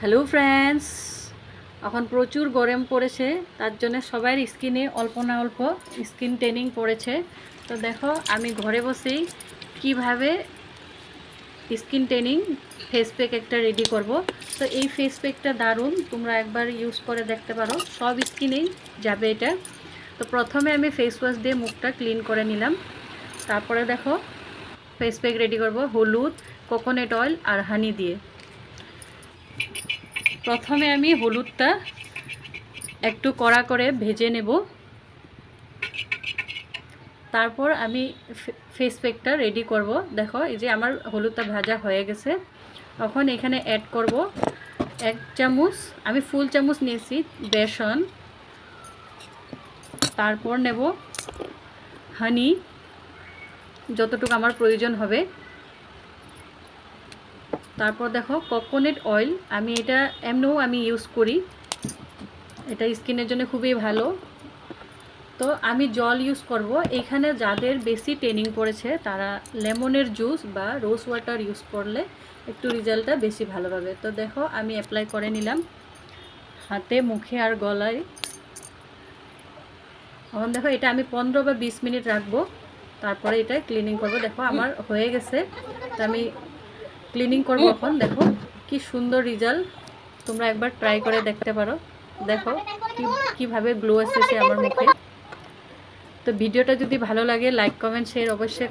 Hello friends, এখন প্রচুর গরম পড়েছে, তার জন্য সবার স্কিনে অল্প না অল্প স্কিন ট্যানিং পড়েছে। তো দেখো আমি ঘরে বসেই কিভাবে স্কিন ট্যানিং ফেস প্যাক একটা রেডি করব। তো এই ফেস প্যাকটা দারুণ, তোমরা একবার ইউজ করে দেখতে পারো, সব স্কিনেই যাবে এটা। তো প্রথমে আমি ফেস ওয়াশ দিয়ে মুখটা ক্লিন করে নিলাম। তারপরে দেখো ফেস প্যাক রেডি করব হলুদ, কোকোনাট অয়েল আর হানি দিয়ে। প্রথমে আমি হলুদটা একটু কড়া করে ভেজে নেব, তারপর আমি ফেস প্যাকটা রেডি করব। দেখো এই যে আমার হলুদটা ভাজা হয়ে গেছে। এখন এখানে অ্যাড করব 1 চামচ, আমি ফুল চামচ নিয়েছি বেসন। তারপর নেব হানি, যতটুকু আমার প্রয়োজন হবে। তারপর দেখো কোকোনাট অয়েল, আমি এটা এমনিও আমি ইউজ করি, এটা স্কিনের জন্য খুবই ভালো। তো আমি জল ইউজ করব। এখানে যাদের বেশি ট্যানিং পড়েছে তারা লেমনের জুস বা রোজ ওয়াটার ইউজ করলে একটু রেজাল্টটা বেশি ভালো পাবে। তো দেখো আমি অ্যাপ্লাই করে নিলাম হাতে, মুখে আর গলায়। এখন দেখো এটা আমি 15 বা 20 মিনিট রাখবো, তারপরে এটা ক্লিনিং করব। দেখো আমার হয়ে গেছে, তো আমি ক্লিনিং করব এখন। দেখো কি সুন্দর রেজাল্ট, তোমরা একবার ট্রাই করে দেখতে পারো। দেখো কিভাবে গ্লো এসেছে আমার মুখে। তো ভিডিওটা যদি ভালো লাগে লাইক কমেন্ট শেয়ার অবশ্যই